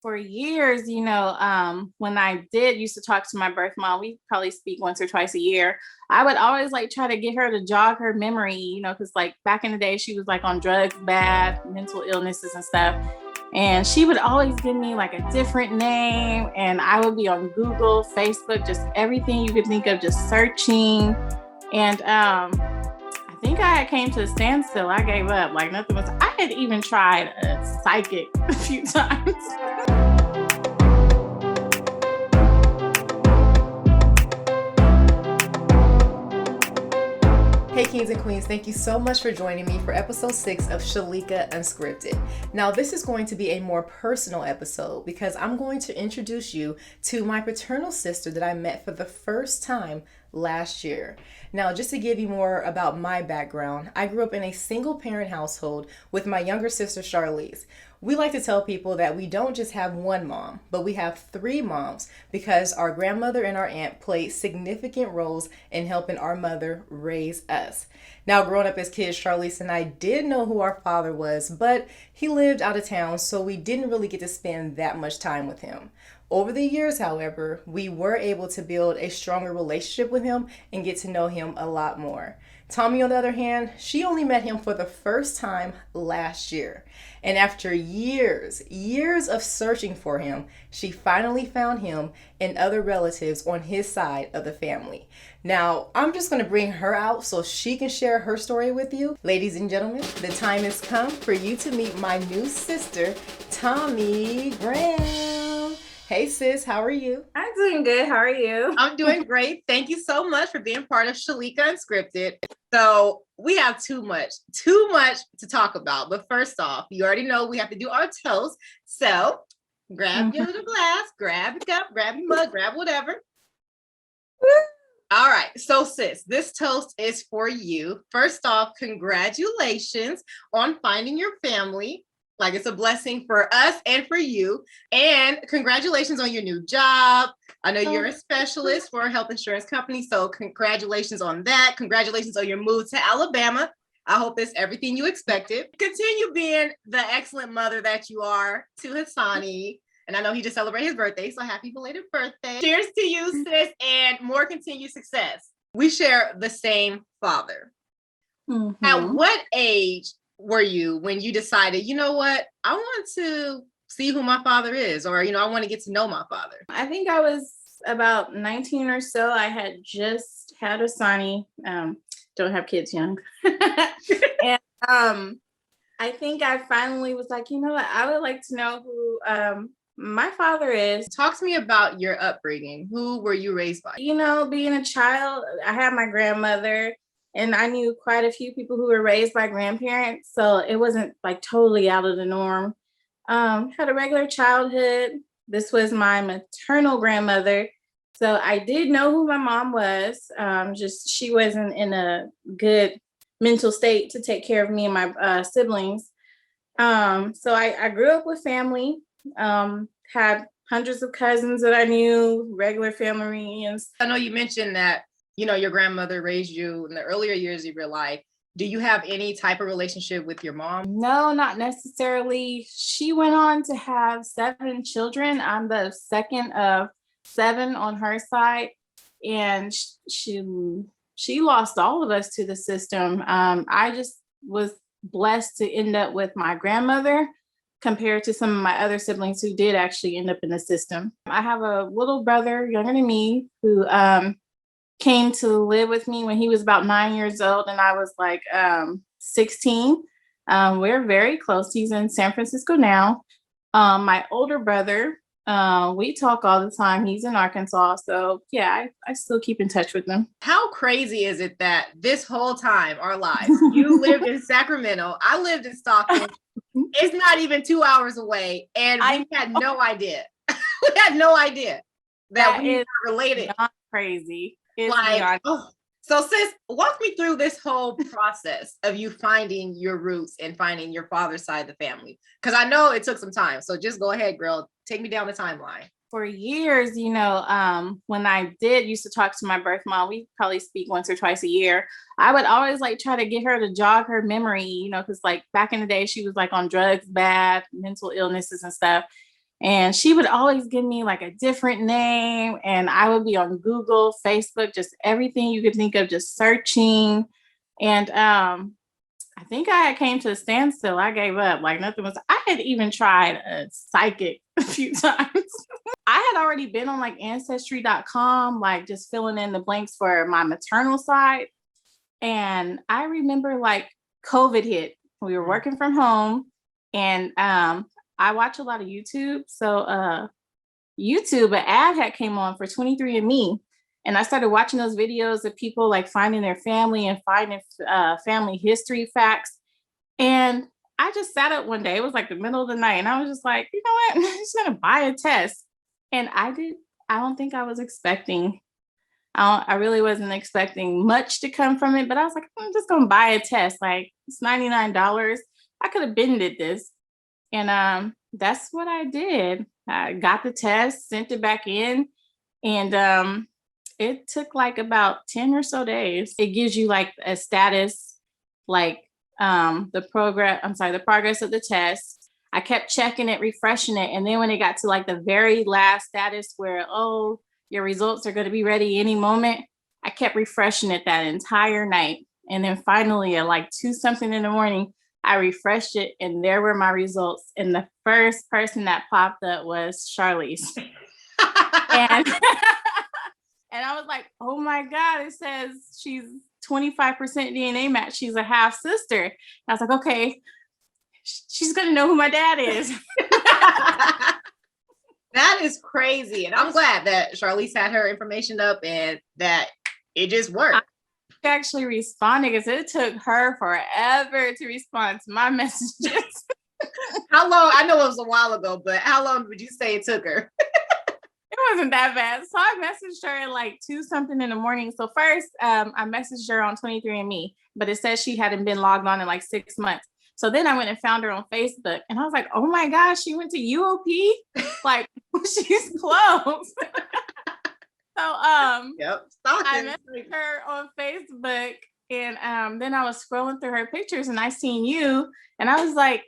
For years, when I did used to talk to my birth mom, we probably speak once or twice a year. I would always like try to get her to jog her memory, because like back in the day, she was like on drugs, bad mental illnesses and stuff. And she would always give me like a different name. And I would be on Google, Facebook, just everything you could think of, just searching. And I think I came to a standstill. I gave up. Like nothing was, I had even tried a psychic a few times. Hey Kings and Queens, thank you so much for joining me for episode 6 of Shalika Unscripted. Now this is going to be a more personal episode because I'm going to introduce you to my paternal sister that I met for the first time last year. Now, just to give you more about my background, I grew up in a single parent household with my younger sister, Charlize. We like to tell people that we don't just have one mom, but we have 3 moms because our grandmother and our aunt played significant roles in helping our mother raise us. Now, growing up as kids, Charlize and I did know who our father was, but he lived out of town, so we didn't really get to spend that much time with him. Over the years, however, we were able to build a stronger relationship with him and get to know him a lot more. Tommy, on the other hand, she only met him for the first time last year. And after years of searching for him, she finally found him and other relatives on his side of the family. Now, I'm just going to bring her out so she can share her story with you. Ladies and gentlemen, the time has come for you to meet my new sister, Tommy Graham. Hey sis, how are you? I'm doing good. How are you? I'm doing great. Thank you so much for being part of Shalika Unscripted. So we have too much to talk about. But first off, you already know we have to do our toast. So grab your little glass, grab a cup, grab your mug, grab whatever. All right. So sis, this toast is for you. First off, congratulations on finding your family. Like it's a blessing for us and for you. And congratulations on your new job. I know you're a specialist for a health insurance company. So congratulations on that. Congratulations on your move to Alabama. I hope it's everything you expected. Continue being the excellent mother that you are to Hassani. And I know he just celebrated his birthday. So happy belated birthday. Cheers to you, sis, and more continued success. We share the same father. Mm-hmm. At what age were you when you decided, you know what, I want to see who my father is, or, I want to get to know my father? I think I was about 19 or so. I had just had a Sonny, don't have kids young. And I think I finally was like, you know what, I would like to know who my father is. Talk to me about your upbringing. Who were you raised by? Being a child, I had my grandmother. And I knew quite a few people who were raised by grandparents. So it wasn't like totally out of the norm. Had a regular childhood. This was my maternal grandmother. So I did know who my mom was. Just she wasn't in a good mental state to take care of me and my siblings. So I grew up with family, had hundreds of cousins that I knew, regular family reunions. I know you mentioned that your grandmother raised you in the earlier years of your life. Do you have any type of relationship with your mom? No, not necessarily. She went on to have 7 children. I'm the second of 7 on her side. And she lost all of us to the system. I just was blessed to end up with my grandmother compared to some of my other siblings who did actually end up in the system. I have a little brother younger than me who came to live with me when he was about 9 years old and I was like 16. We're very close. He's in San Francisco now. My older brother, we talk all the time. He's in Arkansas. So yeah, I still keep in touch with them. How crazy is it that this whole time, our lives, you lived in Sacramento, I lived in Stockton. It's not even 2 hours away. And we had no idea. We had no idea that we were related. Not crazy. So sis, walk me through this whole process of you finding your roots and finding your father's side of the family. Because I know it took some time. So just go ahead, girl. Take me down the timeline. For years, when I did used to talk to my birth mom, we probably speak once or twice a year. I would always like try to get her to jog her memory, because like back in the day, she was like on drugs, bad mental illnesses and stuff. And she would always give me like a different name. And I would be on Google, Facebook, just everything you could think of, just searching. And I think I had came to a standstill. I gave up. Like nothing was, I had even tried a psychic a few times. I had already been on like ancestry.com, like just filling in the blanks for my maternal side. And I remember like COVID hit. We were working from home and I watch a lot of YouTube. So YouTube, an ad had came on for 23andMe. And I started watching those videos of people like finding their family and finding family history facts. And I just sat up one day. It was like the middle of the night. And I was just like, you know what? I'm just going to buy a test. And I don't think I was expecting, I really wasn't expecting much to come from it. But I was like, I'm just going to buy a test. Like it's $99. I could have been did this. And that's what I did. I got the test, sent it back in. And it took like about 10 or so days. It gives you like a status, like the progress of the test. I kept checking it, refreshing it. And then when it got to like the very last status where, oh, your results are going to be ready any moment, I kept refreshing it that entire night. And then finally at like 2 something in the morning, I refreshed it and there were my results. And the first person that popped up was Charlize. And and I was like, oh my God, it says she's 25% DNA match. She's a half sister. And I was like, okay, she's going to know who my dad is. That is crazy. And I'm glad that Charlize had her information up and that it just worked. I actually responded because it took her forever to respond to my messages. How long? I know it was a while ago, but how long would you say it took her? It wasn't that bad. So I messaged her at like 2 something in the morning. So first, I messaged her on 23andMe, but it says she hadn't been logged on in like 6 months. So then I went and found her on Facebook and I was like, oh my gosh, she went to UOP? Like she's close. So Yep. I messaged her on Facebook and then I was scrolling through her pictures and I seen you and I was like,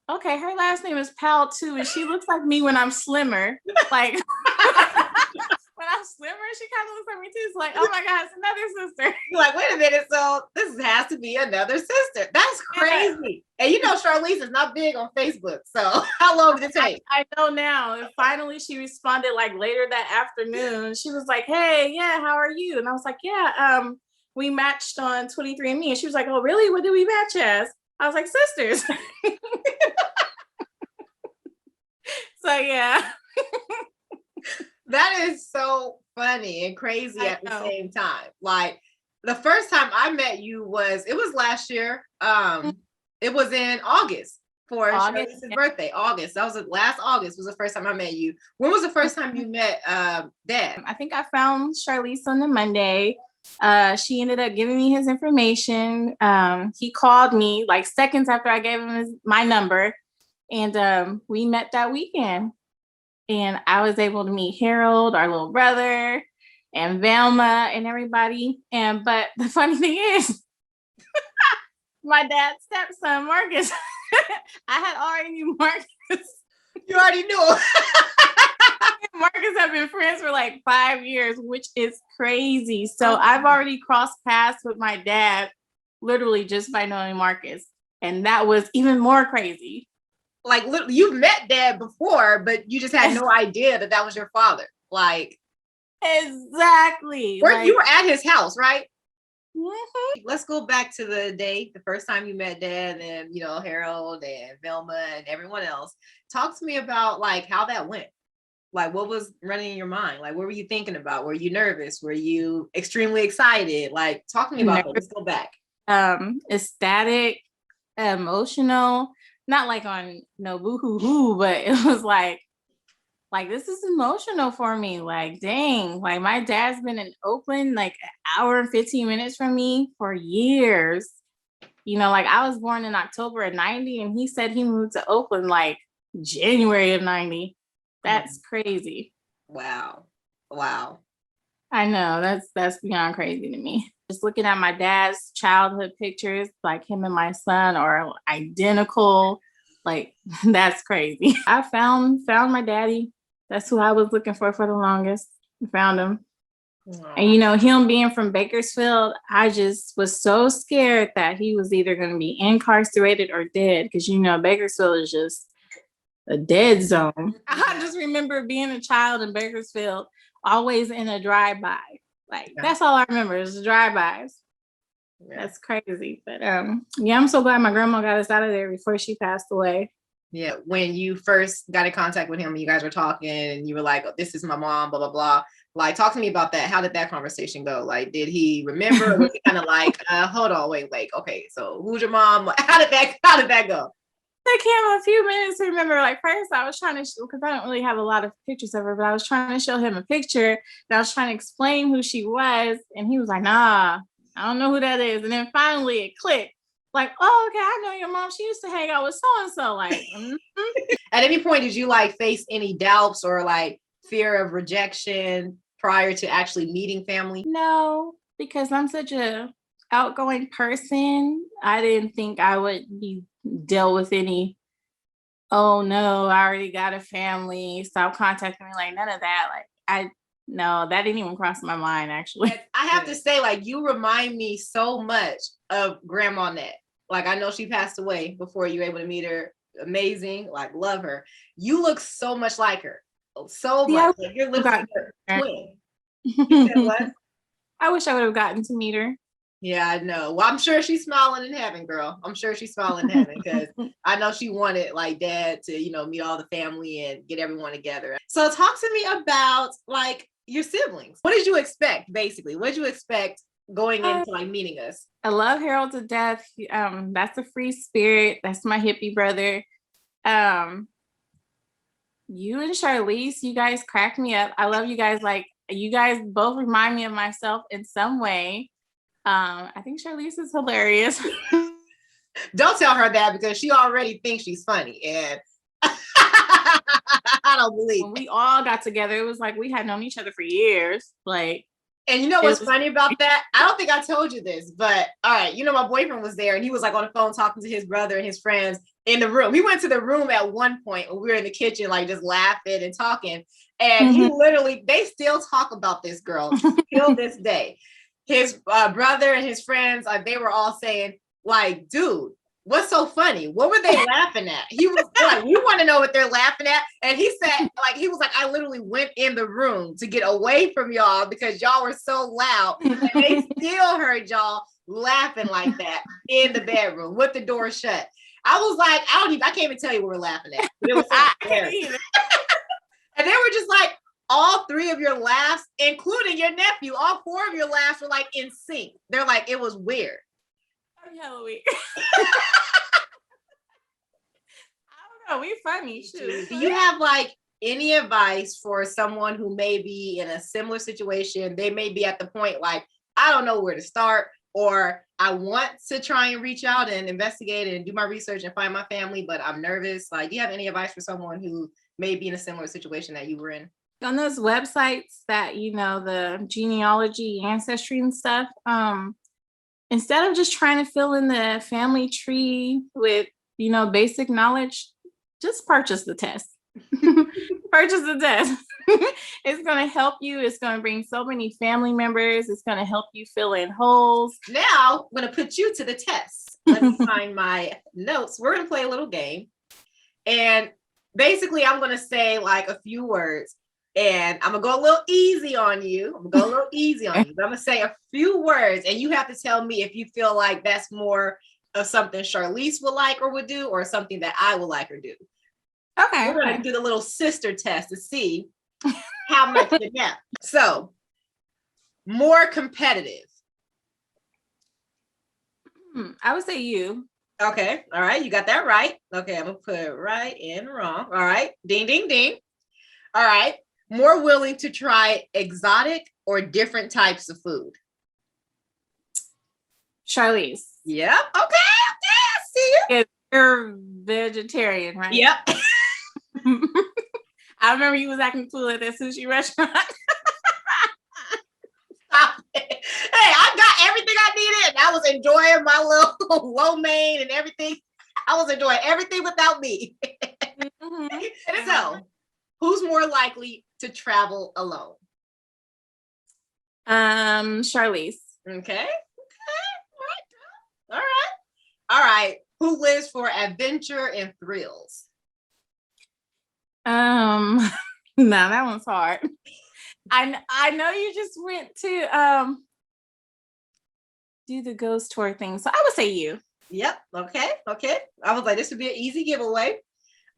okay, her last name is Powell too, and she looks like me when I'm slimmer. Like when I'm slimmer, she kind of looks like me too. It's like, oh my God, it's another sister. You're like, wait a minute, so this has to be another sister. That's crazy. Yeah. And you know, Charlize is not big on Facebook. So how long did it take? I know now. And finally, she responded like later that afternoon. She was like, hey, yeah, how are you? And I was like, yeah, we matched on 23andMe. And she was like, oh, really? What did we match as? I was like, sisters. So yeah. That is so funny and crazy at the same time. Like the first time I met you was last year. It was in August for Charlize's birthday. August. That was last August was the first time I met you. When was the first time you met Dad? I think I found Charlize on the Monday. She ended up giving me his information. He called me like seconds after I gave him my number. And we met that weekend. And I was able to meet Harold, our little brother, and Velma and everybody. But the funny thing is, my dad's stepson, Marcus, I had already knew Marcus. You already knew him. Marcus have been friends for like 5 years, which is crazy. So I've already crossed paths with my dad, literally just by knowing Marcus. And that was even more crazy. Like you've met Dad before, but you just had no idea that was your father. Like exactly. You were at his house, right? Mm-hmm. Let's go back to the first time you met Dad, and you know Harold and Velma and everyone else. Talk to me about like how that went. Like what was running in your mind? Like what were you thinking about? Were you nervous? Were you extremely excited? Like talk to me about that. Let's go back. Ecstatic, emotional. Not like on no boo-hoo-hoo, but it was like this is emotional for me. Like, dang, like my dad's been in Oakland like an hour and 15 minutes from me for years. You know, like I was born in October of 90 and he said he moved to Oakland like January of 90. That's crazy. Wow. I know, that's beyond crazy to me. Just looking at my dad's childhood pictures, like him and my son are identical. Like, that's crazy. I found my daddy. That's who I was looking for the longest. I found him. And you know, him being from Bakersfield, I just was so scared that he was either going to be incarcerated or dead, because you know, Bakersfield is just a dead zone. I just remember being a child in Bakersfield, always in a drive-by. Like, that's all I remember is the drive-bys. Yeah. That's crazy. But yeah, I'm so glad my grandma got us out of there before she passed away. Yeah, when you first got in contact with him, you guys were talking and you were like, oh, this is my mom, blah, blah, blah. Like, talk to me about that. How did that conversation go? Like, did he remember? Or was he kind of like, hold on, wait, okay, so who's your mom? How did that go? It came a few minutes to remember. Like, first I was trying to, because I don't really have a lot of pictures of her, but I was trying to show him a picture and I was trying to explain who she was. And he was like, nah, I don't know who that is. And then finally it clicked. Like, oh, okay, I know your mom. She used to hang out with so-and-so. Like, At any point, did you like face any doubts or like fear of rejection prior to actually meeting family? No, because I'm such a outgoing person. I didn't think I would be dealt with any, oh no, I already got a family, stop contacting me, like none of that. Like, no, that didn't even cross my mind, actually. I have to say, like, you remind me so much of Grandma Net. Like, I know she passed away before you were able to meet her. Amazing, like, love her. You look so much like her. So much. Like, you're literally a twin. You said what? I wish I would have gotten to meet her. Yeah, I know. Well, I'm sure she's smiling in heaven, girl. I'm sure she's smiling in heaven because I know she wanted like dad to, you know, meet all the family and get everyone together. So talk to me about like your siblings. What did you expect, basically? What did you expect going into like meeting us? I love Harold to death. That's a free spirit. That's my hippie brother. You and Charlize, you guys crack me up. I love you guys. Like, you guys both remind me of myself in some way. I think Charlize is hilarious. Don't tell her that because she already thinks she's funny, and I don't believe when we all got together, it was like we had known each other for years. Like, and you know what's funny about that? I don't think I told you this, but all right, you know, my boyfriend was there and he was like on the phone talking to his brother and his friends in the room. We went to the room at one point when we were in the kitchen, like just laughing and talking. And he literally, they still talk about this girl till this day. His brother and his friends, they were all saying, like, dude, what's so funny? What were they laughing at? He was like, we want to know what they're laughing at. And he said, like, he was like, I literally went in the room to get away from y'all because y'all were so loud. And they still heard y'all laughing like that in the bedroom with the door shut. I was like, I can't even tell you what we're laughing at. It was so hilarious. And they were just like, all three of your laughs, including your nephew, all four of your laughs were like in sync. They're like, it was weird. I'm hella weird. I don't know. We funny. Shoot. Do you have like any advice for someone who may be in a similar situation? They may be at the point like, I don't know where to start, or I want to try and reach out and investigate and do my research and find my family, but I'm nervous. Like, do you have any advice for someone who may be in a similar situation that you were in? On those websites that, you know, the genealogy, ancestry and stuff, instead of just trying to fill in the family tree with, you know, basic knowledge, just purchase the test. Purchase the test. It's going to help you. It's going to bring so many family members. It's going to help you fill in holes. Now, I'm going to put you to the test. Let me find my notes. We're going to play a little game. And basically, I'm going to say like a few words. And I'm going to go a little easy on you. I'm going to say a few words. And you have to tell me if you feel like that's more of something Charlize would like or would do, or something that I would like or do. Okay. We're going to do the little sister test to see how much you get. So, more competitive. I would say you. Okay. All right. You got that right. Okay. I'm going to put right and wrong. All right. Ding, ding, ding. All right. More willing to try exotic or different types of food? Charlize. Yep. Okay. See you. You're vegetarian, right? Yep. I remember you was acting cool at that sushi restaurant. Stop it. Hey, I got everything I needed. I was enjoying my little lo mein and everything. I was enjoying everything without me. Mhm. So, who's more likely to travel alone? Charlize. Okay. All right. All right. Who lives for adventure and thrills? No, that one's hard. I know you just went to do the ghost tour thing, so I would say you. Yep. Okay. Okay. I was like, this would be an easy giveaway.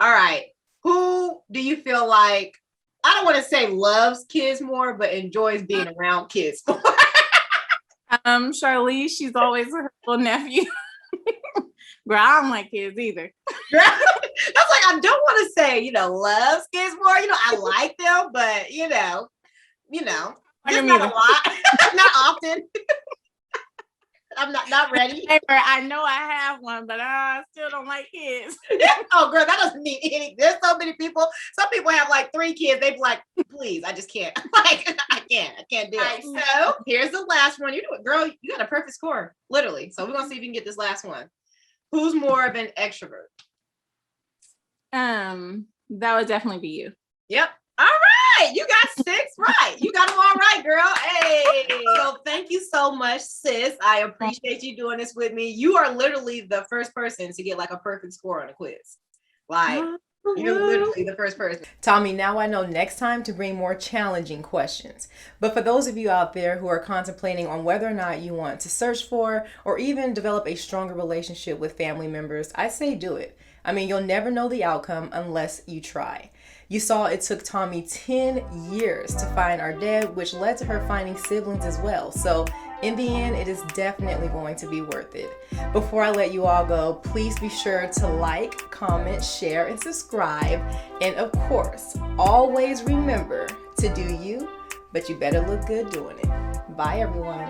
All right. Who do you feel like, I don't want to say loves kids more, but enjoys being around kids more? Charlize, she's always with her little nephew. Girl, I don't like kids either. That's like, I don't want to say, loves kids more. I like them, but just not a lot, not often. I'm not ready. I know I have one, but I still don't like kids. Oh, girl, that doesn't mean anything. There's so many people. Some people have like 3 kids. They be like, please, I just can't. Like, I can't do it. So here's the last one. You do it, girl. You got a perfect score, literally. So we're gonna see if you can get this last one. Who's more of an extrovert? That would definitely be you. Yep. All right. You got 6 right. You got them all right, girl. Hey. So thank you so much, sis. I appreciate you doing this with me. You are literally the first person to get like a perfect score on a quiz. Like, you're literally the first person. Tommy, now I know next time to bring more challenging questions. But for those of you out there who are contemplating on whether or not you want to search for or even develop a stronger relationship with family members, I say do it. I mean, you'll never know the outcome unless you try. You saw it took Tommy 10 years to find our dad, which led to her finding siblings as well. So in the end, it is definitely going to be worth it. Before I let you all go, please be sure to like, comment, share, and subscribe. And of course, always remember to do you, but you better look good doing it. Bye, everyone.